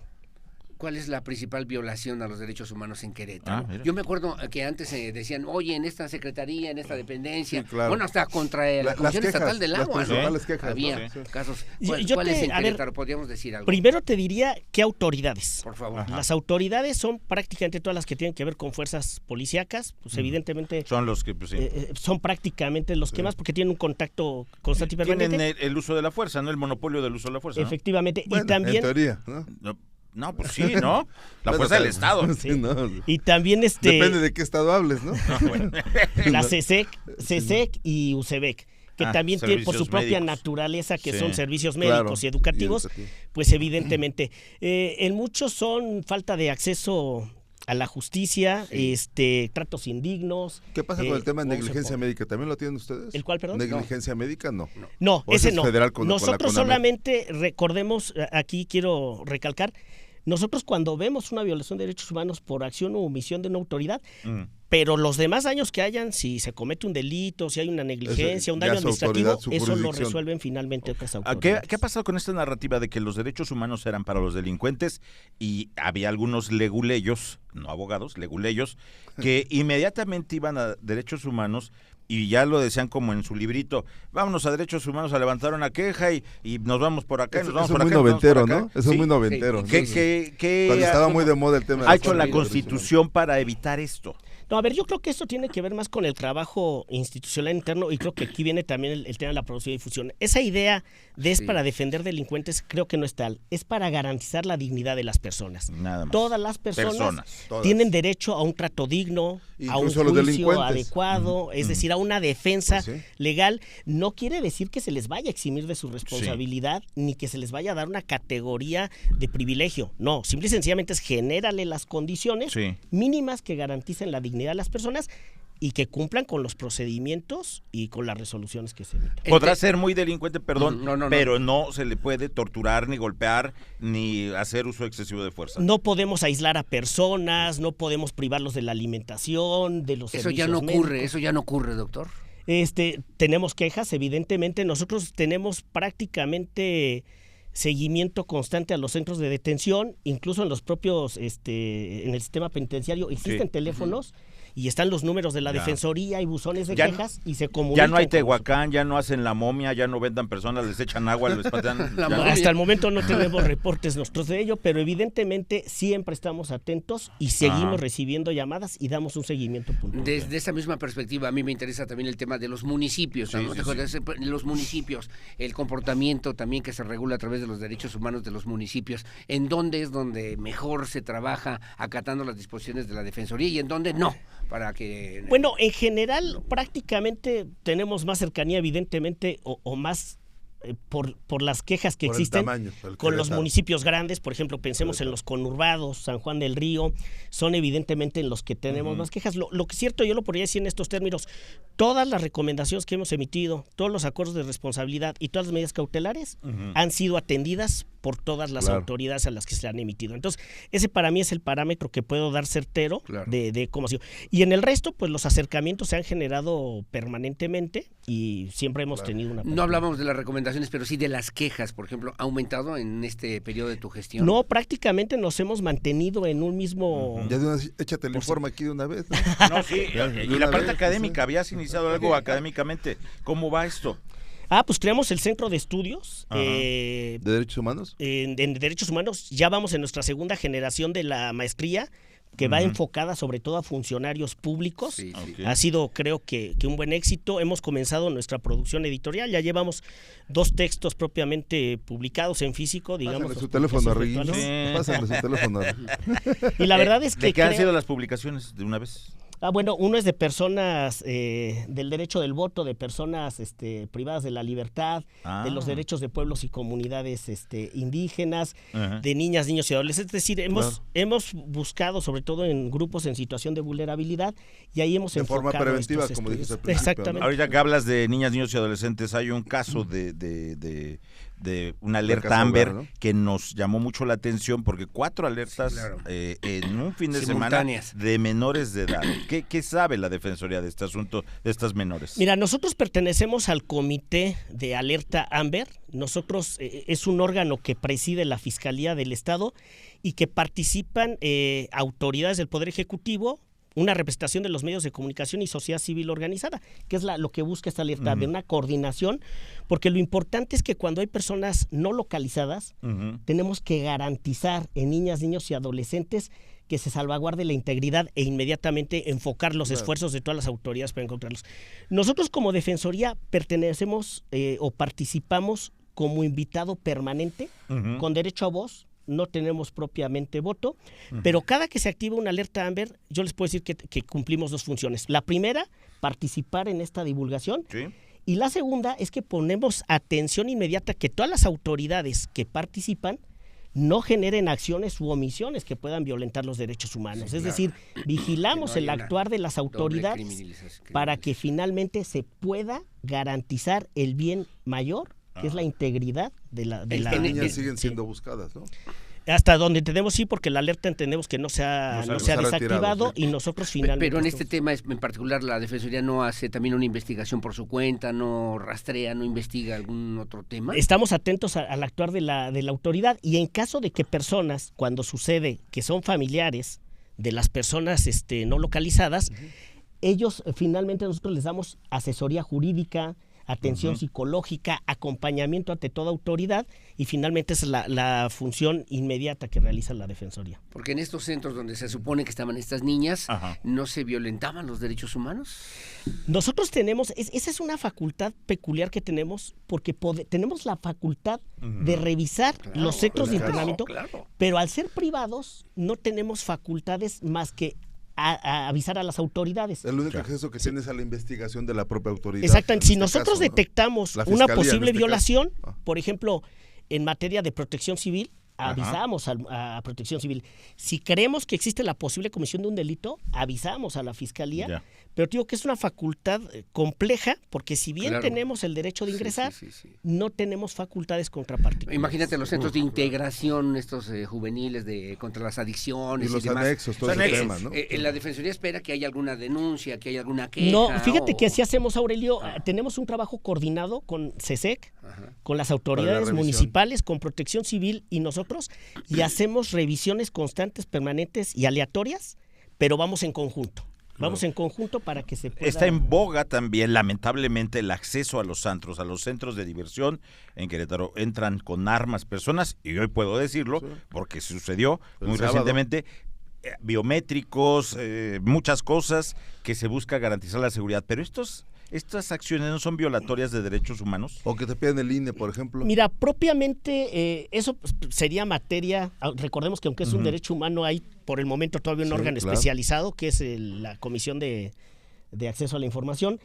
¿Cuál es la principal violación a los derechos humanos en Querétaro? Yo me acuerdo que antes decían, oye, en esta secretaría, en esta dependencia, bueno, hasta contra la Comisión Estatal del Agua, las quejas, había casos. Yo ¿Cuáles en Querétaro? ¿Podríamos decir algo? Primero te diría, ¿qué autoridades? Por favor. Ajá. Las autoridades son prácticamente todas las que tienen que ver con fuerzas policíacas, pues evidentemente... Son los que, pues sí. Son prácticamente los que más, porque tienen un contacto constante y permanente. Tienen el uso de la fuerza, ¿no? El monopolio del uso de la fuerza, ¿no? Efectivamente. Bueno, y también... en teoría, ¿no? No, pues sí, ¿no? La fuerza del Estado. Sí, no. Y también depende de qué estado hables, ¿no? La CESEC y UCEBEC, que también tienen por su propia naturaleza, que son servicios médicos y educativos, pues evidentemente. En muchos son falta de acceso a la justicia, tratos indignos. ¿Qué pasa con el tema de negligencia médica? ¿También lo tienen ustedes? ¿El cuál, perdón? ¿Negligencia médica? No. No, ese no. Federal Nosotros solamente, recordemos, aquí quiero recalcar, nosotros cuando vemos una violación de derechos humanos por acción o omisión de una autoridad, pero los demás daños que hayan, si se comete un delito, si hay una negligencia, un daño administrativo, eso lo resuelven finalmente otras autoridades. ¿Qué ha pasado con esta narrativa de que los derechos humanos eran para los delincuentes y había algunos leguleyos, no abogados, leguleyos, que inmediatamente iban a derechos humanos y ya lo decían como en su librito, vámonos a derechos humanos a levantar una queja y nos vamos por acá, y nos vamos por acá. Eso es muy noventero, ¿no? Eso es muy noventero. Cuando estaba muy de moda el tema. ¿Ha hecho la Constitución para evitar esto? No, a ver, yo creo que esto tiene que ver más con el trabajo institucional interno y creo que aquí viene también el tema de la producción y difusión. Esa idea de es para defender delincuentes creo que no es tal, es para garantizar la dignidad de las personas. Nada más. Todas las personas tienen derecho a un trato digno, incluso a un juicio adecuado, es decir, a una defensa legal. No quiere decir que se les vaya a eximir de su responsabilidad ni que se les vaya a dar una categoría de privilegio. No, simple y sencillamente es genérale las condiciones mínimas que garanticen la dignidad de las personas y que cumplan con los procedimientos y con las resoluciones que se emiten. Podrá ser muy delincuente, perdón, pero no se le puede torturar, ni golpear, ni hacer uso excesivo de fuerza. No podemos aislar a personas, no podemos privarlos de la alimentación, de los servicios médicos. Eso ya no ocurre, doctor. Tenemos quejas, evidentemente. Nosotros tenemos prácticamente seguimiento constante a los centros de detención, incluso en los propios, en el sistema penitenciario existen teléfonos y están los números de la Defensoría y buzones de quejas y se comunican. Ya no hay Tehuacán, ya no hacen la momia, ya no vendan personas, les echan agua, les patean. Hasta el momento no tenemos reportes nosotros de ello, pero evidentemente siempre estamos atentos y seguimos recibiendo llamadas y damos un seguimiento puntual. Desde esa misma perspectiva, a mí me interesa también el tema de los municipios, los municipios, el comportamiento también que se regula a través de los derechos humanos de los municipios, en dónde es donde mejor se trabaja acatando las disposiciones de la Defensoría y en dónde no. Para que... Bueno, en general prácticamente tenemos más cercanía evidentemente o más por las quejas que existen con los municipios grandes, por ejemplo, pensemos en los conurbados, San Juan del Río, son evidentemente en los que tenemos más quejas. Lo que es cierto, yo lo podría decir en estos términos, todas las recomendaciones que hemos emitido, todos los acuerdos de responsabilidad y todas las medidas cautelares han sido atendidas por todas las autoridades a las que se han emitido. Entonces, ese para mí es el parámetro que puedo dar certero de cómo ha sido. Y en el resto, pues los acercamientos se han generado permanentemente y siempre hemos tenido una... No hablábamos de las recomendaciones, pero sí de las quejas, por ejemplo. ¿Ha aumentado en este periodo de tu gestión? No, prácticamente nos hemos mantenido en un mismo... Ya de una vez, échate el informe aquí de una vez. No, sí, y la parte académica, ¿habías iniciado algo académicamente? ¿Cómo va esto? Pues creamos el Centro de Estudios ¿de Derechos Humanos? En Derechos Humanos. Ya vamos en nuestra segunda generación de la maestría, que va enfocada sobre todo a funcionarios públicos. Ha sido, creo que un buen éxito. Hemos comenzado nuestra producción editorial. Ya llevamos 2 textos propiamente publicados en físico, digamos. Pásale su teléfono, Reguillo. Pásale su teléfono. Y la verdad es que... ¿De qué han sido las publicaciones de una vez? Bueno, uno es de personas del derecho del voto, de personas privadas de la libertad, de los derechos de pueblos y comunidades indígenas, de niñas, niños y adolescentes. Es decir, hemos buscado, sobre todo en grupos en situación de vulnerabilidad, y ahí hemos enfocado de forma preventiva, como dijiste al principio. Exactamente. ¿No? Ahorita que hablas de niñas, niños y adolescentes, hay un caso de una alerta Amber, ¿no? Que nos llamó mucho la atención porque 4 alertas en un fin de semana de menores de edad. ¿Qué sabe la Defensoría de este asunto, de estas menores? Mira, nosotros pertenecemos al Comité de Alerta Amber. Nosotros es un órgano que preside la Fiscalía del Estado y que participan autoridades del Poder Ejecutivo, una representación de los medios de comunicación y sociedad civil organizada, que es lo que busca esta alerta, una coordinación, porque lo importante es que cuando hay personas no localizadas, tenemos que garantizar en niñas, niños y adolescentes que se salvaguarde la integridad e inmediatamente enfocar los esfuerzos de todas las autoridades para encontrarlos. Nosotros como Defensoría pertenecemos o participamos como invitado permanente, con derecho a voz. No tenemos propiamente voto, pero cada que se activa una alerta Amber, yo les puedo decir que cumplimos 2 funciones. La primera, participar en esta divulgación, y la segunda es que ponemos atención inmediata que todas las autoridades que participan no generen acciones u omisiones que puedan violentar los derechos humanos. Es decir, vigilamos el actuar de las autoridades para que finalmente se pueda garantizar el bien mayor, que es la integridad de la niñas siguen siendo buscadas, ¿no? Hasta donde entendemos sí, porque la alerta entendemos que no se ha desactivado, y nosotros finalmente... Pero en este tema en particular la Defensoría no hace también una investigación por su cuenta, no rastrea, no investiga algún otro tema. Estamos atentos al actuar de la autoridad, y en caso de que personas, cuando sucede que son familiares de las personas no localizadas, ellos finalmente nosotros les damos asesoría jurídica, atención psicológica, acompañamiento ante toda autoridad, y finalmente esa es la función inmediata que realiza la Defensoría. Porque en estos centros donde se supone que estaban estas niñas, ¿no se violentaban los derechos humanos? Nosotros tenemos, esa es una facultad peculiar que tenemos, porque tenemos la facultad de revisar los centros de internamiento, pero al ser privados no tenemos facultades más que a avisar a las autoridades. El único acceso que tienes a la investigación de la propia autoridad. Exactamente. Si nosotros detectamos una posible violación, por ejemplo, en materia de protección civil, avisamos a Protección Civil. Si creemos que existe la posible comisión de un delito, avisamos a la Fiscalía. Pero digo que es una facultad compleja, porque si bien tenemos el derecho de ingresar, no tenemos facultades contraparticulares. Imagínate los centros de integración, estos juveniles contra las adicciones y los anexos, todo ese tema, ¿no? La Defensoría espera que haya alguna denuncia, que haya alguna queja. No, fíjate que así hacemos, Aurelio. Tenemos un trabajo coordinado con CESEC, con las autoridades municipales, con Protección Civil y nosotros, y hacemos revisiones constantes, permanentes y aleatorias, pero vamos en conjunto. Vamos en conjunto para que se pueda... Está en boga también, lamentablemente, el acceso a los antros, a los centros de diversión. En Querétaro entran con armas personas, y hoy puedo decirlo, porque sucedió muy recientemente, biométricos, muchas cosas que se busca garantizar la seguridad. Pero estas acciones no son violatorias de derechos humanos. O que te piden el INE, por ejemplo. Mira, propiamente eso sería materia, recordemos que aunque es un derecho humano, hay por el momento todavía un órgano especializado, que es la Comisión de Acceso a la Información,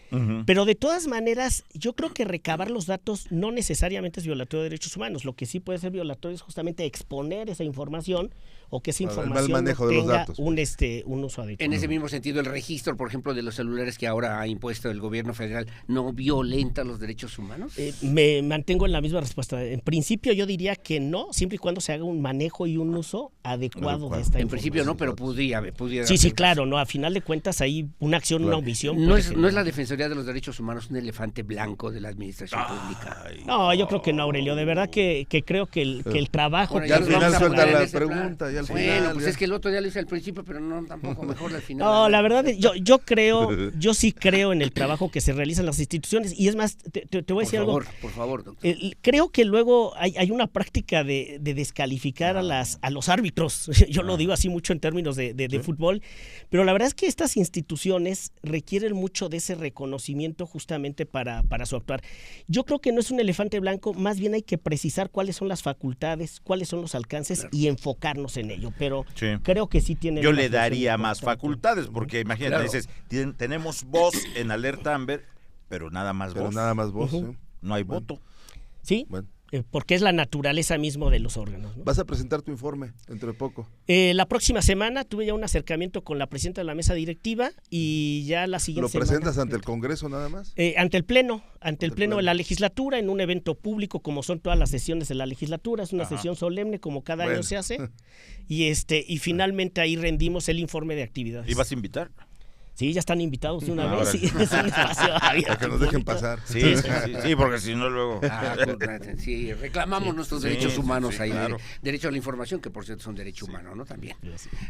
pero de todas maneras yo creo que recabar los datos no necesariamente es violatorio de derechos humanos. Lo que sí puede ser violatorio es justamente exponer esa información, o que esa información no tenga un uso adecuado. En ese mismo sentido, el registro, por ejemplo, de los celulares que ahora ha impuesto el gobierno federal, ¿no violenta los derechos humanos? Me mantengo en la misma respuesta. En principio yo diría que no, siempre y cuando se haga un manejo y un uso adecuado de esta información. En principio no, pero pudiera. Sí, claro, no. A final de cuentas hay una acción, una omisión. No es la Defensoría de los Derechos Humanos un elefante blanco de la administración pública. No, yo creo que no, Aurelio. De verdad que creo que el trabajo... Bueno, ya al final suelta la pregunta. Bueno, pues es que el otro ya lo hice al principio, pero no tampoco mejor al final. No, la verdad, yo sí creo en el trabajo que se realiza en las instituciones, y es más, te voy a decir algo. Por favor, doctor. Creo que luego hay una práctica de descalificar a los árbitros. Yo lo digo así mucho en términos de fútbol, pero la verdad es que estas instituciones requieren requieren mucho de ese reconocimiento justamente para su actuar. Yo creo que no es un elefante blanco, más bien hay que precisar cuáles son las facultades, cuáles son los alcances y enfocarnos en ello, pero creo que sí tiene... Yo le daría más facultades, porque imagínate, dices, tenemos voz en Alerta Amber, pero nada más voz. Nada más voz, No hay voto. Sí, porque es la naturaleza mismo de los órganos, ¿no? Vas a presentar tu informe dentro de poco. La próxima semana tuve ya un acercamiento con la presidenta de la mesa directiva y ya la siguiente semana... ¿Lo presentas ante el Congreso nada más? Ante el Pleno de la legislatura, en un evento público como son todas las sesiones de la legislatura, es una sesión solemne como cada año se hace y finalmente ahí rendimos el informe de actividades. ¿Y vas a invitar? Sí, ya están invitados de una vez. Sí, es un espacio abierto. Para que nos dejen pasar. Sí, porque si no luego... Sí, reclamamos nuestros derechos humanos ahí. Claro. Derecho a la información, que por cierto es un derecho humano, ¿no? También.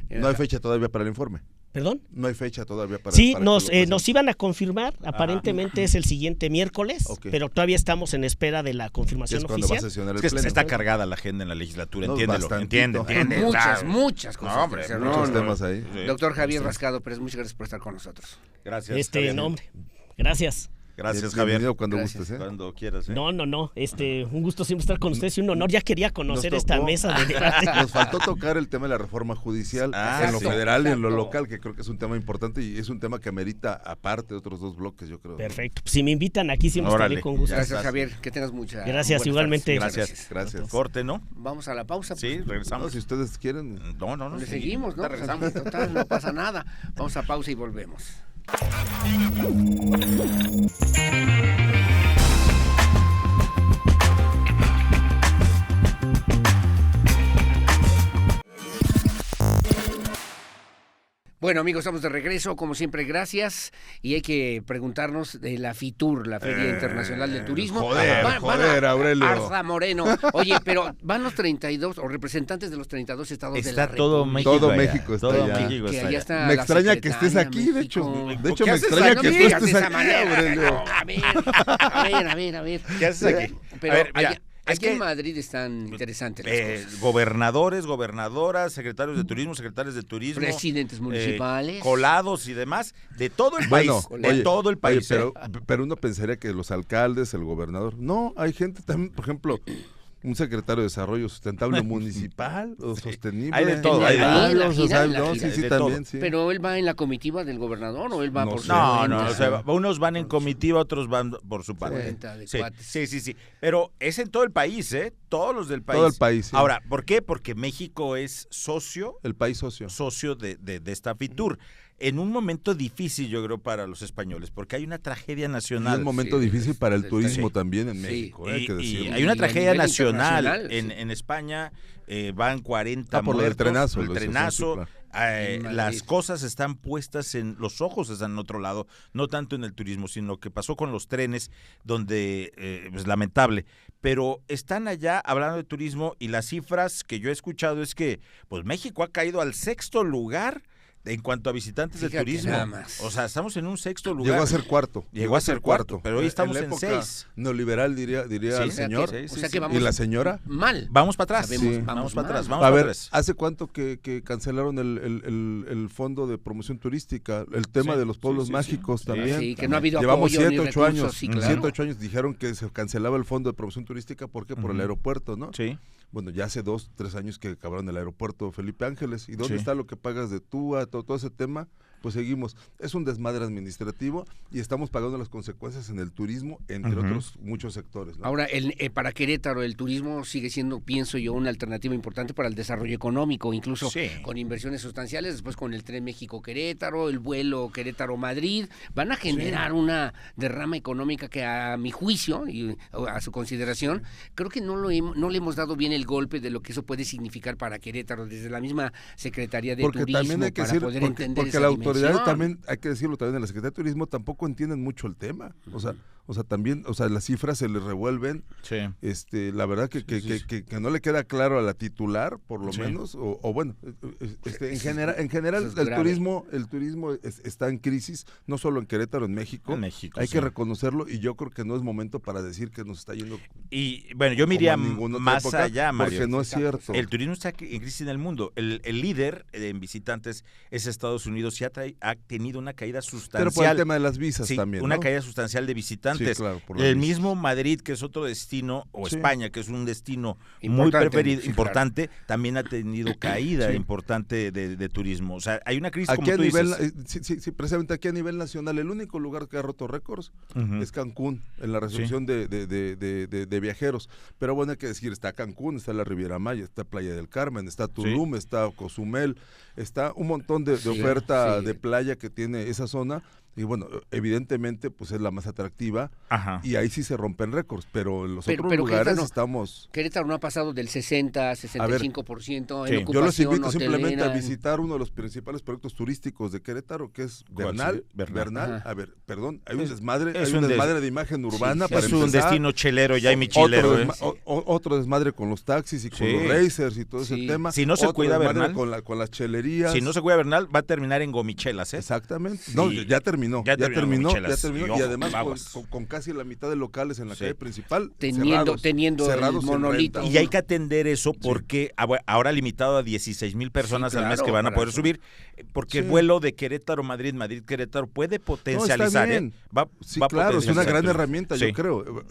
¿No hay fecha todavía para el informe? ¿Perdón? No hay fecha todavía para... Sí, nos iban a confirmar, aparentemente es el siguiente miércoles, pero todavía estamos en espera de la confirmación oficial. Va a sesionar el Pleno. Pleno. Está cargada la agenda en la legislatura, entiende. Muchas cosas. No, hombre, muchos temas ahí. Doctor Javier Rascado Pérez, muchas gracias por estar con nosotros. Gracias. Gracias. Gracias, Javier. Cuando gustes, Cuando quieras. No. Un gusto siempre estar con ustedes y un honor. Ya quería conocer esta mesa de debate. Nos faltó tocar el tema de la reforma judicial en lo federal y en lo local, que creo que es un tema importante y es un tema que amerita aparte de otros dos bloques, yo creo. Perfecto. Si me invitan aquí, siempre estaré con gusto. Gracias, Javier. Que tengas mucha... Gracias, igualmente. Gracias. Corte, ¿no? Vamos a la pausa. Sí, regresamos. No, si ustedes quieren. No. Le seguimos, ¿no? Regresamos. Total, no pasa nada. Vamos a pausa y volvemos. Bueno, amigos, estamos de regreso, como siempre, gracias. Y hay que preguntarnos de la FITUR, la Feria Internacional del Turismo. Joder, Aurelio. Arza Moreno. Oye, pero van los 32, o representantes de los 32 estados de la República. Todo México está allá. Me extraña que estés aquí, de hecho me extraña que tú estés aquí, Aurelio. A ver. ¿Qué haces aquí? Pero aquí en Madrid están interesantes las cosas. Gobernadores, gobernadoras, secretarios de turismo, presidentes municipales, colados y demás, de todo el país. Todo el país. Pero uno pensaría que los alcaldes, el gobernador. No, hay gente también, por ejemplo, un secretario de Desarrollo Sustentable municipal o sostenible. Hay de todo. Sí. Pero él va en la comitiva del gobernador o él va por su No, o sea, unos van en comitiva, otros van por su parte. Sí. Pero es en todo el país, todos los del país. Todo el país, sí. Ahora, ¿por qué? Porque México es socio. El país socio. Socio de esta FITUR. En un momento difícil, yo creo, para los españoles, porque hay una tragedia nacional. Y un momento difícil para el turismo también en México, hay que decirlo. Y hay una tragedia nacional. En España van 40 por muertos. El trenazo. Las cosas están puestas los ojos están en otro lado, no tanto en el turismo, sino lo que pasó con los trenes, donde es lamentable. Pero están allá hablando de turismo y las cifras que yo he escuchado es que pues México ha caído al 6º lugar en cuanto a visitantes de turismo. O sea, estamos en un 6º lugar. Llegó a ser cuarto. Pero hoy estamos en 6. Neoliberal diría el señor. O sea que vamos, ¿y la señora? Mal. Vamos para atrás. Vamos para atrás. A ver, ¿hace cuánto que cancelaron el fondo de promoción turística? El tema de los pueblos mágicos también. Sí, que no ha habido Llevamos apoyo 7, 8 años. Sí, claro. 7, 8 años dijeron que se cancelaba el fondo de promoción turística. ¿Por qué? Por el aeropuerto, ¿no? Sí. Bueno, ya hace 2, 3 años que acabaron el aeropuerto Felipe Ángeles. ¿Y dónde está lo que pagas de TUA, todo ese tema? Pues seguimos. Es un desmadre administrativo y estamos pagando las consecuencias en el turismo, entre otros muchos sectores, ¿no? Ahora, para Querétaro el turismo sigue siendo, pienso yo, una alternativa importante para el desarrollo económico, incluso con inversiones sustanciales, después con el tren México-Querétaro, el vuelo Querétaro-Madrid, van a generar una derrama económica que a mi juicio y a su consideración, creo que no le hemos dado bien el golpe de lo que eso puede significar para Querétaro, desde la misma Secretaría de Turismo, también hay que para poder entender porque esa la autoridad también, hay que decirlo también, en la Secretaría de Turismo tampoco entienden mucho el tema. O O sea, también, o sea, las cifras se les revuelven. Sí. La verdad que no le queda claro a la titular, por lo menos, o bueno, en general el turismo está en crisis, no solo en Querétaro, en México. Hay que reconocerlo, y yo creo que no es momento para decir que nos está yendo. Y bueno, yo me iría más allá, Mario. Porque no es cierto. El turismo está en crisis en el mundo. El líder en visitantes es Estados Unidos y ha tenido una caída sustancial. Pero por el tema de las visas también, una caída sustancial de visitantes. Sí, claro, el mismo Madrid, que es otro destino, o España, que es un destino muy preferido, importante, también ha tenido caída importante de turismo. O sea, hay una crisis, aquí como tú dices. Precisamente aquí a nivel nacional, el único lugar que ha roto récords es Cancún, en la recepción de viajeros. Pero bueno, hay que decir, está Cancún, está la Riviera Maya, está Playa del Carmen, está Tulum, está Cozumel, está un montón de oferta de playa que tiene esa zona. Y bueno, evidentemente pues es la más atractiva. Y ahí sí se rompen récords, pero en los otros lugares Querétaro no ha pasado del 60, 65% en ocupación. Yo los invito simplemente a visitar uno de los principales proyectos turísticos de Querétaro, que es Bernal. A ver, perdón, hay un desmadre, de imagen urbana. Es un destino chelero, ya hay mi chilero. Otro desmadre con los taxis y con los racers y todo ese tema. Si no se cuida Bernal, con las chelerías. Si no se cuida Bernal, va a terminar en gomichelas, Exactamente. No, ya terminó. Ya terminó, y además con casi la mitad de locales en la calle principal teniendo cerrados el monolito. Y hay que atender eso porque ahora limitado a 16,000 personas al mes que van a poder subir, porque el vuelo de Querétaro-Madrid, Madrid-Querétaro puede potencializar. Claro, es una gran herramienta, yo creo,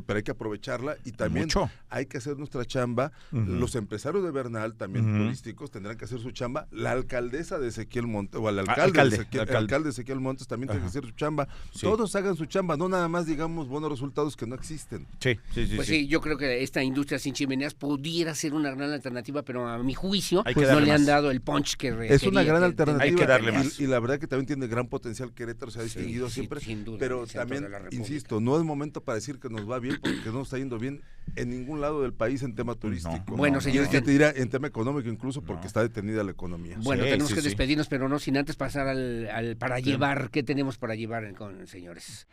pero hay que aprovecharla, y también hay que hacer nuestra chamba. Los empresarios de Bernal, también turísticos, tendrán que hacer su chamba. La alcaldesa de Ezequiel Montes, o el alcalde de Ezequiel Montes también tiene que hacer su chamba. Todos hagan su chamba, no nada más digamos buenos resultados que no existen. Sí, yo creo que esta industria sin chimeneas pudiera ser una gran alternativa, pero a mi juicio no le han dado el punch que es una gran alternativa. Hay que darle más. Y la verdad que también tiene gran potencial. Querétaro se ha distinguido siempre, sin duda, pero también, insisto, no es momento para decir que nos va bien, porque no está yendo bien en ningún lado del país en tema turístico. Bueno, señores, yo te diría en tema económico incluso, porque está detenida la economía. Bueno, tenemos que despedirnos, pero no sin antes pasar al para llevar. ¿Qué tenemos para llevar con señores?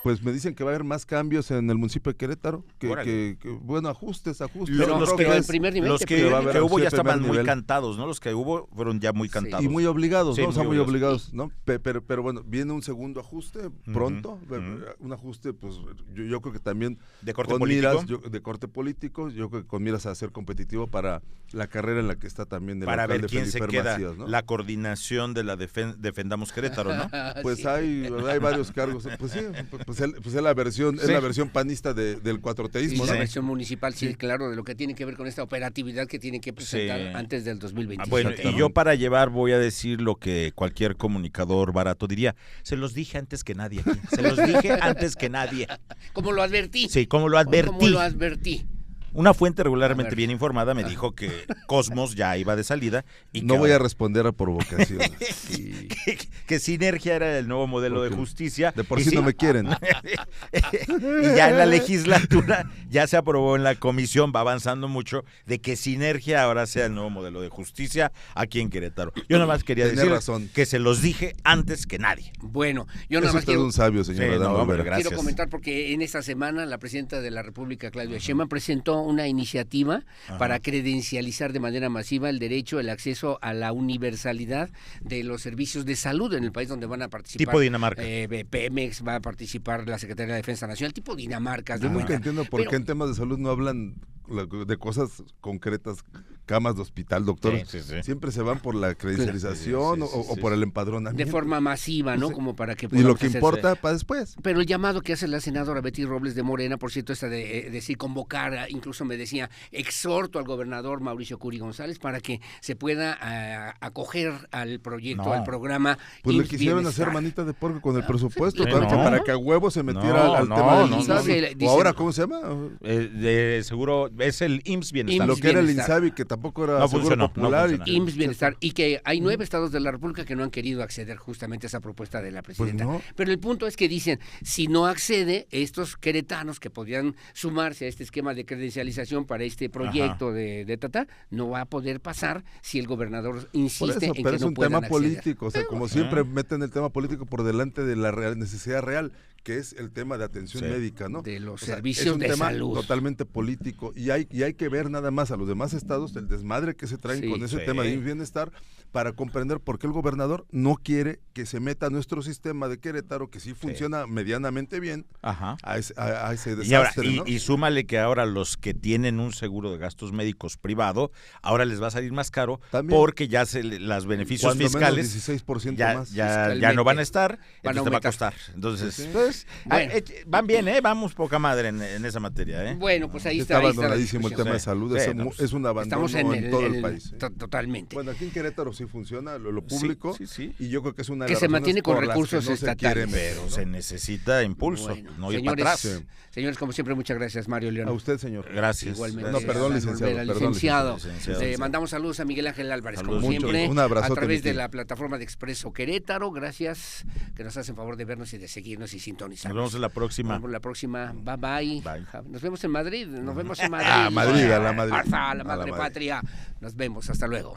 Pues me dicen que va a haber más cambios en el municipio de Querétaro, que bueno, ajustes. Pero los que el primer nivel, los que hubo ya estaban muy cantados, ¿no? Los que hubo fueron ya muy cantados. Y muy obligados, ¿no? Muy obligados, ¿no? Pero bueno, viene un segundo ajuste pronto, un ajuste, pues yo creo que también de corte político. De corte político, yo creo que con miras a ser competitivo para la carrera en la que está también el para ver quién Felipe se queda, Macías, ¿no? La coordinación de la Defendamos Querétaro, ¿no? Pues hay varios cargos, pues sí, pues es la versión panista del cuatroteísmo, y ¿no? la versión municipal, claro, de lo que tiene que ver con esta operatividad que tiene que presentar antes del 2027. Bueno, y yo para llevar voy a decir lo que cualquier comunicador barato diría: se los dije antes que nadie. ¿Cómo lo advertí? Sí, ¿cómo lo advertí? Una fuente regularmente bien informada me dijo que Cosmos ya iba de salida. Y no voy a responder a provocación. que Sinergia era el nuevo modelo de justicia. De por sí no me quieren. Y ya en la legislatura ya se aprobó en la comisión, va avanzando mucho, de que Sinergia ahora sea el nuevo modelo de justicia aquí en Querétaro. Yo nada más quería decir que se los dije antes que nadie. Bueno, yo nada más quiero... un sabio, señor quiero comentar, porque en esta semana la presidenta de la República, Claudia Sheinbaum, presentó una iniciativa para credencializar de manera masiva el derecho, el acceso a la universalidad de los servicios de salud en el país, donde van a participar. Tipo Dinamarca. Pemex, va a participar la Secretaría de Defensa Nacional, tipo Dinamarca. Yo nunca entiendo por qué en temas de salud no hablan de cosas concretas, camas de hospital, doctor. Siempre se van por la credencialización o por el empadronamiento. De forma masiva, ¿no? Como para que y lo que importa para después. Pero el llamado que hace la senadora Betty Robles de Morena, por cierto, esta de decir convocar, incluso me decía, exhorto al gobernador Mauricio Curi González para que se pueda acoger al proyecto, al programa. Pues le quisieron hacer manita de porco con el presupuesto, para que a huevo se metiera al tema del INSABI. ¿O ahora cómo se llama? Seguro es el IMSS Bienestar. Lo que era el INSABI, que tampoco era Seguro Popular. IMSS, Bienestar, y que hay 9 estados de la República que no han querido acceder justamente a esa propuesta de la presidenta. Pues no. Pero el punto es que dicen, si no accede, estos queretanos que podrían sumarse a este esquema de credencialización para este proyecto de Tata, no va a poder pasar si el gobernador insiste en que no puedan acceder. Pero es un tema político, o sea, como siempre meten el tema político por delante de la necesidad real, que es el tema de atención médica, ¿no? De los servicios de salud. Es un tema totalmente político y hay que ver nada más a los demás estados el desmadre que se traen con ese tema de bienestar para comprender por qué el gobernador no quiere que se meta a nuestro sistema de Querétaro, que sí funciona medianamente bien, a ese desastre, y, ¿no? y súmale que ahora los que tienen un seguro de gastos médicos privado, ahora les va a salir más caro porque ya los beneficios cuando fiscales menos 16% más. Ya no van a estar, entonces te va a costar. Entonces, van bien, vamos poca madre en esa materia. Bueno, pues ahí está. Está abandonadísimo el tema de salud, es un abandono en todo el país. Totalmente. Bueno, aquí en Querétaro sí funciona lo público, y yo creo que es una de las que se mantiene con recursos estatales. Pero se necesita impulso, no ir para atrás. Señores, como siempre, muchas gracias, Mario León. A usted, señor. Gracias. Igualmente. No, perdón, licenciado. Mandamos saludos a Miguel Ángel Álvarez, saludos, como siempre, un abrazote, a través de la plataforma de Expreso Querétaro. Gracias, que nos hacen favor de vernos y de seguirnos y sintonizar. Nos vemos en la próxima. Nos vemos la próxima. Bye. Nos vemos en Madrid. A la Madrid. A la madre patria. Nos vemos. Hasta luego.